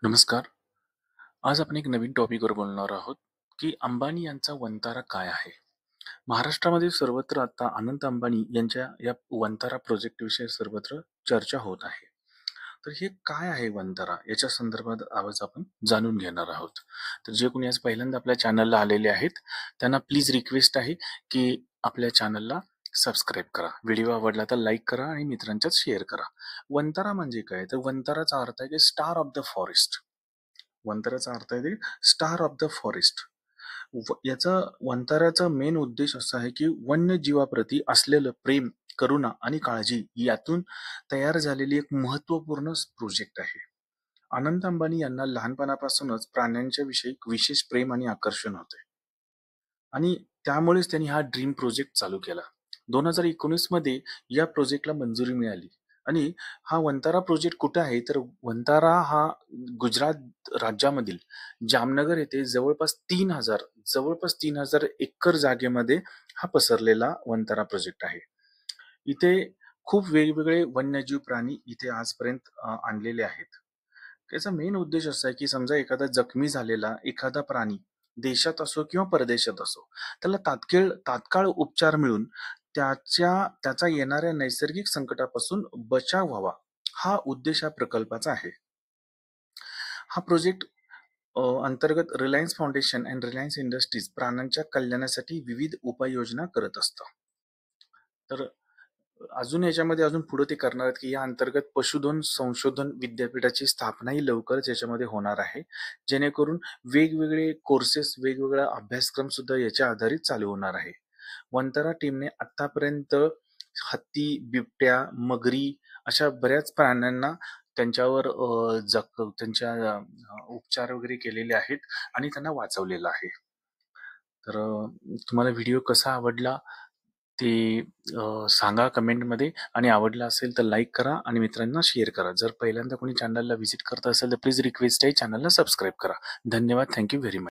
नमस्कार. आज आपण एक नवीन टॉपिकवर बोलणार आहोत, की अंबानी यांचा वंतारा काय आहे? महाराष्ट्रामध्ये सर्वत्र आता अनंत अंबानी यांच्या या वंतारा प्रोजेक्टविषयी सर्वत्र चर्चा होत आहे. तर हे काय आहे वंतारा? याच्या संदर्भात आज आपण जाणून घेणार आहोत. तर जे कोणी आज पहिल्यांदा आपल्या चॅनलला आलेले आहेत, त्यांना प्लीज रिक्वेस्ट आहे, की आपल्या चॅनलला सबस्क्राईब करा. व्हिडिओ आवडला तर लाईक करा आणि मित्रांच्यात शेअर करा. वंतारा म्हणजे काय? तर वंताराचा अर्थ आहे, की स्टार ऑफ द फॉरेस्ट. वंताराचा अर्थ आहे ते स्टार ऑफ द फॉरेस्ट. याचा वंताराचा मेन उद्देश असा आहे की वन्यजीवाप्रती असलेलं प्रेम, करुणा आणि काळजी यातून तयार झालेली एक महत्वपूर्ण प्रोजेक्ट आहे. अनंत अंबानी यांना लहानपणापासूनच प्राण्यांच्या विषयी विशेष प्रेम आणि आकर्षण होते आणि त्यामुळेच त्यांनी हा ड्रीम प्रोजेक्ट चालू केला. 2019 मध्ये या प्रोजेक्टला मंजुरी मिळाली आणि हा वंतारा प्रोजेक्ट कुठे आहे तर वंतारा हा गुजरात राज्यामधील जामनगर येथे जवळपास 3000 एकर जागेमध्ये हा पसरलेला वंतारा प्रोजेक्ट आहे. इथे खूप वेगवेगळे वन्यजीव प्राणी इथे आजपर्यंत आणलेले आहेत. त्याचा मेन उद्देश असा आहे की समजा एखादा जखमी झालेला एखादा प्राणी देशात असो किंवा परदेशात असो, त्याला तात्काळ उपचार मिळून त्याचा येणाऱ्या नैसर्गिक संकटापासून बचाव व्हावा, हा उद्देश या प्रकल्पाचा आहे. हा प्रोजेक्ट अंतर्गत Reliance foundation and Reliance industries प्राण्यांच्या कल्याणासाठी विविध उपाययोजना करत असतं. तर अजून याच्यामध्ये अजून पुढे ते करणार आहेत, की या अंतर्गत पशुधन संशोधन विद्यापीठाची स्थापनाही लवकरच याच्यामध्ये होणार आहे. जेणेकरून वेगवेगळे कोर्सेस, वेगवेगळा अभ्यासक्रम सुद्धा याच्या आधारित चालू होणार आहे. वंतारा टीमने आतापर्यंत हत्ती, बिबट्या, मगरी अशा बऱ्याच प्राण्यांना त्यांच्यावर त्यांच्या उपचार वगैरे केलेले आहेत आणि त्यांना वाचवलेलं आहे. तर तुम्हाला व्हिडिओ कसा आवडला ते सांगा कमेंटमध्ये आणि आवडला असेल तर लाईक करा आणि मित्रांना शेअर करा. जर पहिल्यांदा कोणी चॅनलला व्हिजिट करत असेल तर प्लीज रिक्वेस्ट आहे चॅनलला सबस्क्राईब करा. धन्यवाद. Thank you very much.